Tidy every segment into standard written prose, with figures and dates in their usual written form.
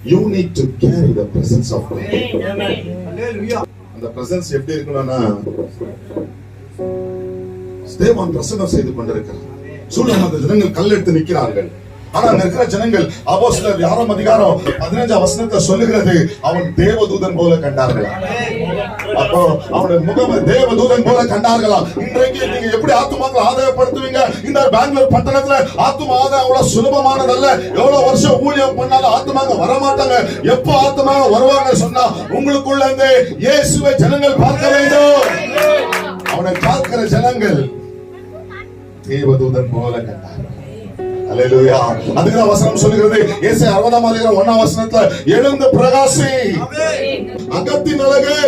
you need to carry the presence of God. அந்த presence எப்படி இருக்கணும்னா தேவன் பிரசன்னம் செய்து கொண்டிருக்கிறார். சூழ்நிலை ஜனங்கள் கல் எடுத்து நிற்கிறார்கள். ஆனா அங்க இருக்கிற ஜனங்கள் அப்போஸ்தலர் 6ஆம் அதிகாரம் 15ஆம் வசனத்தை சொல்லுகிறது, அவன் தேவதூதன் போல கண்டார்களா. அப்போ அவனுடைய முகம் தேவதூதன் போல கண்டார்களா. இன்றைக்கு நீங்க எப்படி ஆத்துமாக்களை ஆதாயப்படுத்துவீங்க? இந்த பெங்களூர் பட்டணத்துல ஆத்துமா ஆதாயம் அவ்வளவு சுலபமானதல்ல. எவ்வளவு வருஷம் ஊழியம் பண்ணாலும் ஆத்துமாங்க வரமாட்டாங்க. எப்போ ஆத்துமாக வருவாங்க சொன்னா, உங்களுக்குள்ள இருந்து இயேசுவை ஜனங்கள் பார்க்க வேண்டும். அவனை பார்க்கிற ஜனங்கள் தேவதூதன் போல கண்டார்கள். அல்லேலூயா. அதுதான் வசனம் சொல்லுகிறது. ஏசாயா 60ஆம் அதிகாரம் 1ஆம் வசனத்துல, எழுந்து பிரகாசி, அகத்தின் அழகே.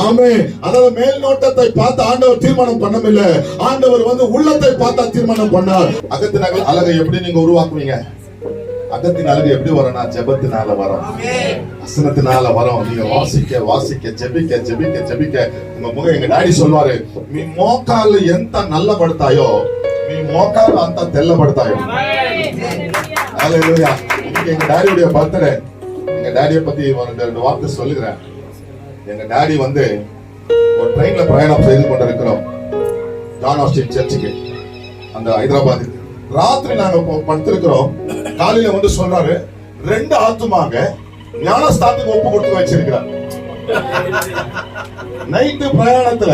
ஆமென். அதாவது மேல் நோட்டத்தை பார்த்து ஆண்டவர் தீர்மானம் பண்ணவில்லை. ஆண்டவர் உள்ளத்தை பார்த்தா தீர்மானம் பண்ணார். அகத்தின் அழகை எப்படி நீங்க உருவாக்குவீங்க? அகத்தின் அழகு எப்படி வரும்னா ஜெபத்தினால வரும், வசனத்தினால வரும். நீங்க வாசிக்க வாசிக்க ஜெபிக்க ஜெபிக்க ஜெபிக்க உங்க முகம். எங்க டாடி சொல்வாரு, நீ மோக்கால ఎంత నల్లబడతాయో நீ மோக்கால அந்த தெல்லபడతాయో. ஹalleluya. எங்க டாடியோட பர்த்டே. எங்க டாடியை பத்தி ஒரு வார்த்தை சொல்லுகிறேன். எங்க டாடி ஒரு ட்ரெயின்ல பிரயாணம் செய்து கொண்டிருக்கிறோம் ஜான் ஆஸ்டின் சர்ச்சுக்கு, அந்த ஹைதராபாத். ராத்திரி நாங்க படுத்திருக்கிறோம். காலையில சொல்றாரு, 2 ஆத்துமாங்க ஞானஸ்தானத்துக்கு ஒப்பு கொடுத்து வச்சிருக்கிறார். நைட்டு பிரயாணத்துல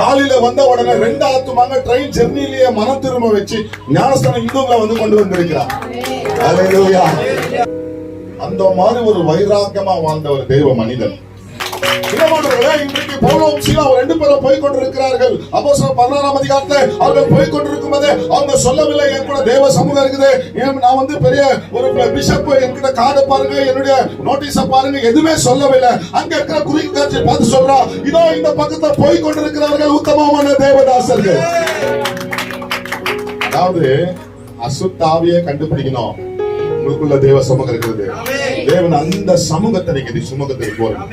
காலையில வந்த உடனே 2 ஆத்துமாங்க ட்ரெயின் ஜெர்னிலேயே மனம் திரும்ப வச்சு ஞானஸ்தானம் இந்துங்களை கொண்டு வந்திருக்கிறார். அல்லேலூயா. அந்த மாதிரி ஒரு வைராக்கியமா வாழ்ந்த ஒரு தெய்வ மனிதன். இன்றைக்கு பவுலும் சீலாவும் 2 பேரும் போய் கொண்டிருக்கிறார்கள். அப்போஸ்தலர் 16ஆம் அதிகாரத்துல அவர்கள் போய் கொண்டிருக்கும் போது அவங்க சொல்லவில்லை, என் கூட தேவ சமூகம் இருக்குது, நான் பெரிய ஒரு பிஷப், என்கிட்ட கார்டு பாருங்க, என்னுடைய நோட்டீஸ பாருங்க, எதுவுமே சொல்லவில்லை. அங்க இருக்கிற குறிப்பு காட்சி பார்த்து சொல்றா, இதோ இந்த பக்கத்துல போய் கொண்டிருக்கிறார்கள் உத்தமமான தேவதாசர்கள். அதாவது அசுத்தாவியை கண்டுபிடிக்கணும். உங்களுக்குள்ள தேவ சமூகம் இருக்கிறது. தேவன் அந்த சமூகத்தை நீங்க சுமூகத்துக்கு போறீங்க.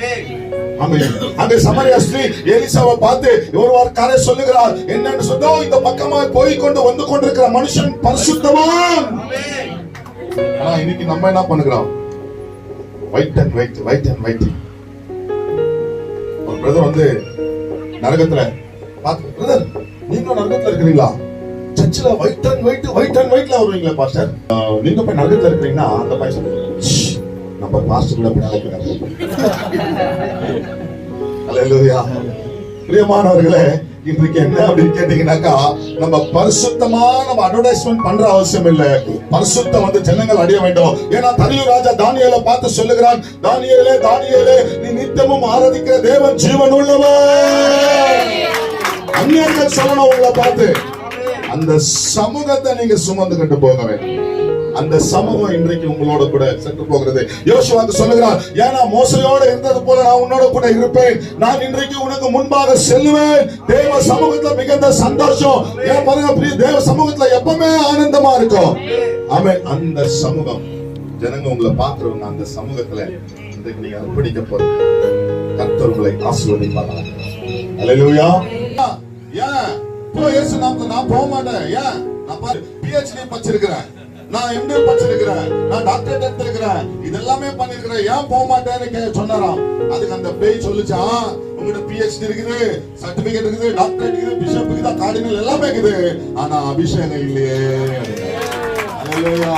அங்கே சமாரியா ஸ்திரீ எலிசாவை பார்த்து ஒருவர் காரை சொல்லுகிறார், என்னன்னு சொன்னா, இந்த பக்கமா போய் வந்து கொண்டிருக்கிற மனுஷன் பரிசுத்தவான். ஆனா இன்னைக்கு நம்ம என்ன பண்ணுகிறோம்? Wait and wait, wait and wait. ஒரு பிரதர் நரகத்துல பார்த்து, பிரதர் நீங்களும் நரகத்துல இருக்கிறீங்களா? சர்ச்சில் wait and wait, wait and வெயிட்ல வருவீங்களா பாஸ்டர்? நீங்க போய் நரகத்துல இருக்கிறீங்கன்னா அந்த பையன் நம்ம பாஸ்டர் கூட அல்லேலூயா. பிரியமானவர்களே, இன்றைக்கு என்ன அப்படின்னு கேட்டீங்கன்னாக்கா, நம்ம பரிசுத்தமா நம்ம அட்வர்டைஸ்மெண்ட் பண்ற அவசியம் இல்ல. பரிசுத்தம் ஜனங்கள் அடைய வேண்டும். ஏன்னா தானியேல் ராஜா தானியேலை பார்த்து சொல்லுகிறான், தானியேலே தானியேலே, நீ நித்தமும் ஆராதிக்கிற தேவன் ஜீவன் உள்ளவன். அந்நியர்கள் சொல்லணும் உங்களை பார்த்து. அந்த சமூகத்தை நீங்க சுமந்து கொண்டு போக வேண்டும். அந்த சமூகம் இன்றைக்கு உங்களோட கூட சென்று போகிறது. யோசுவாக்கு சொல்லுகிறார், ஏன்னா மோசையோட இருந்தது போல நான் உன்னோட கூட இருப்பேன். நான் இன்றைக்கு உனக்கு முன்பாக செல்லுவேன். தேவ சமூகத்துல மிகுந்த சந்தோஷம். ஏன் பாருங்க, தேவ சமூகத்துல எப்பவுமே ஆனந்தமா இருக்கும். ஆமென். அந்த சமூகம் ஜனங்க உங்களை பார்க்கிறவங்க அந்த சமூகத்துல இன்றைக்கு நீங்க அர்ப்பணிக்க போறீங்க. கர்த்தர் உங்களை ஆசீர்வதிப்பார். அல்லேலூயா. ஏன் இயேசு நாமத்துல நான் போக மாட்டேன்? ஏன்? நான் பாரு PhD படிச்சிருக்கிறேன், நான் MD படிச்சிருக்கிறேன், நான் டாக்டரேட் எடுத்திருக்கிறேன், இதெல்லாமே பண்ணிருக்கிறேன், ஏன் போக மாட்டேன்னு சொன்னாராம். அதுக்கு அந்த பேய் சொல்லுச்சா, உங்ககிட்ட PhD இருக்குது, சர்டிபிகேட் இருக்குது, டாக்டரேட் இருக்குது, பிஷப் இருக்குது, கார்டினல் எல்லாமே இருக்குது, ஆனா அபிஷேகம் இல்லையே. அல்லேலூயா.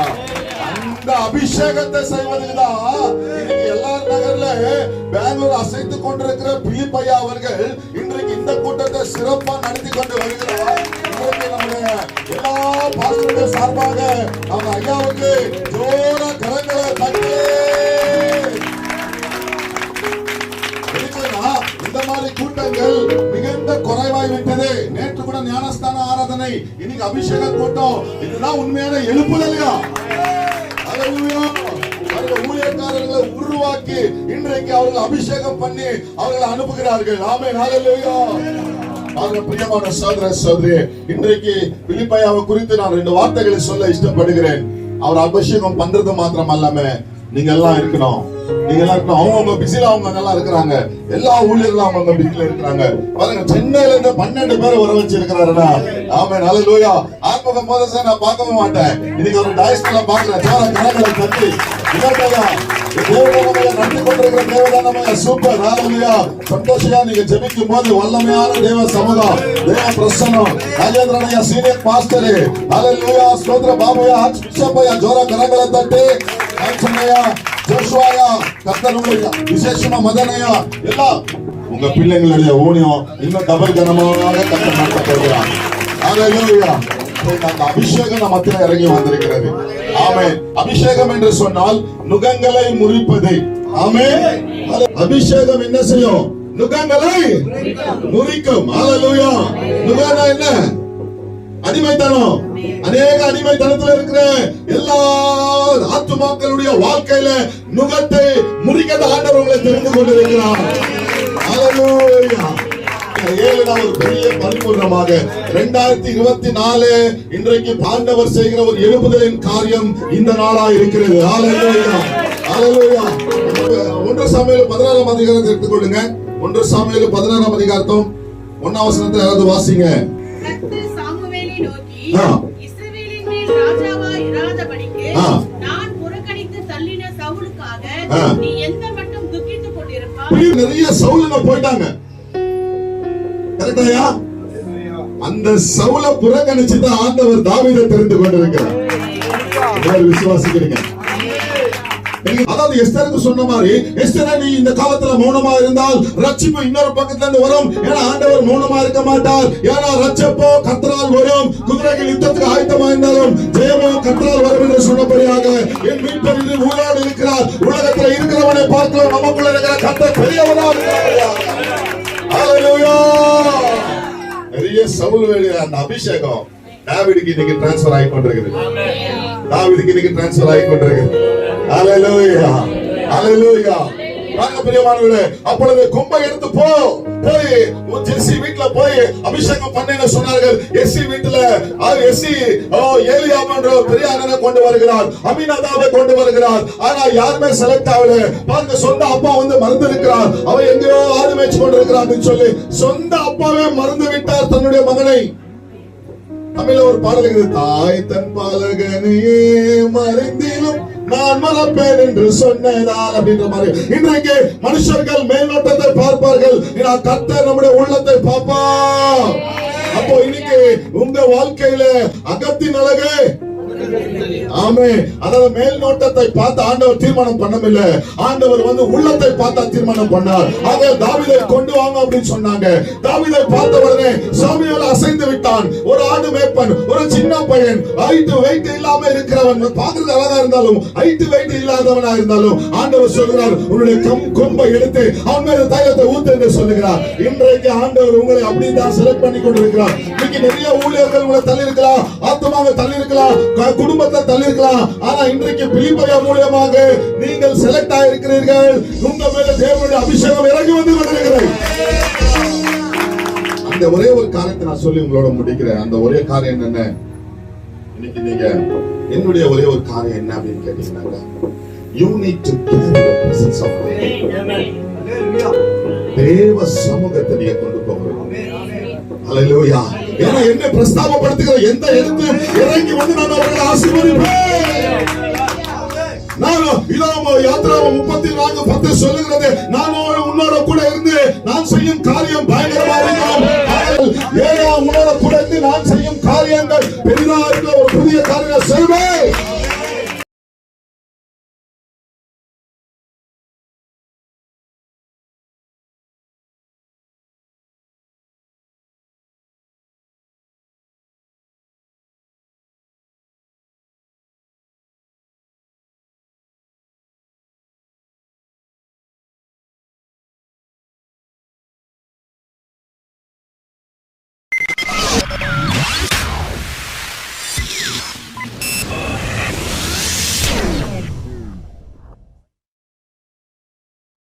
அந்த அபிஷேகத்தை செய்வதுதான் இன்னைக்கு எல்லார் நகர்ல பெங்களூர் அசைத்துக் கொண்டிருக்கிற பிலிப்பையா அவர்கள் இன்றைக்கு இந்த கூட்டத்தை சிறப்பா நடத்தி கொண்டு வருகிறார். நம்முடைய எல்லா பாஸ்டர்கள் சார்பாக அவங்க ஐயாவுக்கு ஜோர கரங்களை தட்டி. இந்த மாதிரி கூட்டங்கள் மிகுந்த குறைவாய் விட்டது. நேற்று கூட ஞானஸ்தான ஆராதனை, இன்னைக்கு அபிஷேக கூட்டம். இதுதான் உண்மையான எழுப்புதலையா? ஊழியக்காரர்களை உருவாக்கி இன்றைக்கு அவர்கள் அபிஷேகம் பண்ணி அவர்களை அனுப்புகிறார்கள். ஆமென். ஹல்லேலூயா. பிரியமான சகோதர சகோதரியே, இன்றைக்கு பிலிப்பையாவை குறித்து நான் 2 வார்த்தைகளை சொல்ல இஷ்டப்படுகிறேன். அவர் அபிஷேகம் பண்றது மாத்திரம் அல்லாம நீங்க எல்லாம் இருக்கணும். நீங்க எல்லாம் அவங்க பிஸில அவங்க நல்லா இருக்கிறாங்க. எல்லா ஊழியர்களும் அவங்க பிஸில இருக்கிறாங்க. பாருங்க, சென்னையில இருந்து 12 பேரை வர வச்சிருக்கிறாருடா. ஆமென், ஹalleluya. ஆத்மக மோதசை நான் பார்க்கவே மாட்டேன். இன்னைக்கு ஒரு டைஸ்ல பாக்குறேன். ஜோர கரங்களை தட்டி இதற்காக தேவனாமய நன்றி கொண்டிருக்கிற தேவதானமய சூப்பர், ஹalleluya. சந்தோஷமா நீங்க ஜெபிக்கும் போது வல்லமையான தேவ சமூகம், தேவ பிரசன்னம், ராஜேந்திரனையா சீனியர் மாஸ்டர், ஹalleluya. ஸ்தோத்திர பாபுயா, பிஷப்பையா, ஜோர கரங்களை தட்டி ஆச்சனையா, ஜோஷுவாயா, கர்த்தருடைய விசேஷமா மதனையா, எல்லாம் உங்க பிள்ளைங்களுடைய ஊழியம் இன்னும் டபுள் கனமாக கர்த்தர் நடத்த போகிறார். ஹalleluya. அந்த அபிஷேகம் நம்ம மத்தியில இறங்கி வந்திருக்கிறது. ஆமென். அபிஷேகம் என்று சொன்னால் நுகங்களை முறிப்பது. ஆமென். அபிஷேகம் என்ன செய்யும்? நுகங்களை முறிக்கும். ஹalleluya. நுகனா என்ன? அடிமைத்தனம். அநேக அடிமைத்தனத்தில் இருக்கிற எல்லா ஆத்துமாக்களுடைய வாழ்க்கையில நுகத்தை முறிக்கிற ஆண்டவர் உங்களை தெரிந்து கொண்டிருக்கிறார். ஹalleluya. ஒரு பெரிய பரிபூர்ணமாக 2024 இன்றைக்கு ஆண்டவர் செய்கிற ஒரு எழுப்புதலின் காரியம் இந்த நாளா இருக்கிறது. ஹalleluya. ஹalleluya. 1 சாமுவேல் 16ஆம் அதிகாரத்தை எடுத்துக்கொள்ளுங்க. 1 சாமுவேல் 16ஆம் அதிகாரம் 1ஆம் வசனத்தை யாராவது வாசிங்க. கர்த்தர் சாமுவேலை நோக்கி, இஸ்ரவேலின் மேல் ராஜாவாய் இராதபடிக்கு நான் புறக்கணித்து தள்ளின சவுலுக்காக நீ எந்த மட்டும் துக்கித்துக் கொண்டிருப்பாய்? நிறைய சவுலுங்க போயிட்டாங்க. கரெக்டாயா? அந்த சவுலை புறக்கணிச்சு தான் ஆண்டவர் தாவீதை தெரிந்து கொண்டிருக்கிறார். விசுவாசிக்கிறீங்க? அதாவது எஸ்தருக்கு சொன்ன மாதிரி, எஸ்தரே நீ இந்த காலத்துல மௌனமா இருந்தால் ரட்சிப்பு இன்னொரு பக்கத்துல இருந்து வரும். ஏன்னா ஆண்டவர் மௌனமா இருக்க மாட்டார். ஏன்னா ரட்சிப்போ கர்த்தரால் வரும். குதிரைகள் யுத்தத்துக்கு ஆயத்தமா இருந்தாலும் ஜெயமோ கர்த்தரால் வரும் என்று சொன்னபடியாக என் மீட்பர் இது உயிரோடு இருக்கிறார். உலகத்துல இருக்கிறவனை பார்க்கலாம், நமக்குள்ள இருக்கிற கர்த்தர் பெரியவனா இருக்கிறார். ஹalleluya. நிறைய சவுல் வேண்டிய அந்த அபிஷேகம் தாவீதுக்கு இன்னைக்கு ட்ரான்ஸ்பர் ஆகி கொண்டிருக்குது. தாவீதுக்கு இன்னைக்கு ட்ரான்ஸ்பர் ஆகி கொண்டிருக்குது. ஹalleluya. ஹalleluya. பாருங்க பிரியமானவர்களே, அப்பொழுது கொம்பை எடுத்து போய் ஜெசி வீட்ல போய் அபிஷேகம் பண்ணேன்னு சொன்னார்கள். எஸ்சி வீட்ல எஸ்சி ஏலியாம் என்ற பெரிய அண்ணனை கொண்டு வருகிறார், அமினதாபை கொண்டு வருகிறார். ஆனா யாருமே செலக்ட் ஆகல. பாருங்க, சொந்த அப்பா வந்து மறந்து இருக்கிறார். அவன் எங்கேயோ ஆடு மேய்ச்சு கொண்டு இருக்கிறான்னு சொல்லி சொந்த அப்பாவே மறந்து விட்டார் தன்னுடைய மகனை. தமிழ்ல ஒரு பாடல் இருக்குது, தாய் தன் பாலகனையே மறைந்திலும் நான் மறப்பேன் என்று சொன்னதால் அப்படின்ற மாதிரி. இன்றைக்கு மனுஷர்கள் மேல்நோட்டத்தை பார்ப்பார்கள், கர்த்தர் நம்முடைய உள்ளத்தை பார்ப்பா. அப்போ இன்னைக்கு உங்க வாழ்க்கையில அகத்தின் அழகு, ஆமென், அதாவது மேல் நோட்டத்தை பார்த்து ஆண்டவர் தீர்மானம் பண்ணவில்லை. ஆண்டவர் வந்து உள்ளத்தை பார்த்தா தீர்மானம் பண்ணார். ஆக தாவீதை கொண்டு வாங்க அப்படின்னு சொன்னாங்க. தாவீதை பார்த்த உடனே சாமுவேல் அசைந்து விட்டான். ஒரு ஆடு மேய்ப்பன், ஒரு சின்ன பையன், ஹைட் வெயிட் இல்லாம இருக்கிறவன், பார்க்கிறது அழகா இருந்தாலும் ஹைட் வெயிட் இல்லாதவனா இருந்தாலும் ஆண்டவர் சொல்கிறார், உன்னுடைய கொம்பை எடுத்து அவன் மேல தைலத்தை ஊத்து என்று சொல்லுகிறார். இன்றைக்கு ஆண்டவர் உங்களை அப்படிதான் செலக்ட் பண்ணி கொண்டிருக்கிறார். இன்னைக்கு நிறைய ஊழியர்கள் உங்களை தள்ளி இருக்கலாம், ஆத்மாவை தள்ளி இருக்கலாம், குடும்பத்தை தள்ளி இருக்கலாம். ஆனா இன்றைக்கு பிலிப்பையா மூலமாக நீங்கள் செலக்ட் ஆயிருக்கிறீர்கள். உங்க மேல தேவனுடைய அபிஷேகம் இறங்கி வந்து கொண்டிருக்கிறது. அந்த ஒரே ஒரு காரியத்தை நான் சொல்லி உங்களோட முடிக்கிறேன். அந்த ஒரே காரியம் என்ன? இன்னைக்கு நீங்க என்னுடைய ஒரே ஒரு காரியம் என்ன அப்படின்னு கேட்டீங்கன்னா, you need to carry the presence of God. தேவ சமூகத்தை நீங்க கொண்டு போகணும். ஹalleluya. ஏன்னா என்ன பிரஸ்தாபப்படுத்துகிற எந்த எழுத்து இறங்கி வந்து நான் அவர்களை ஆசீர்வதிப்பேன். நான் இதோ யாத்திராகமம் 34:10 சொல்லுகிறது, நான் உன்னோட கூட இருந்து நான் செய்யும் காரியம் பயங்கரமா இருக்கும். ஏன்னா உன்னோட கூட இருந்து நான் செய்யும் காரியங்கள் பெரிதா இருக்கிற ஒரு புதிய காரியம் செய்வேன்.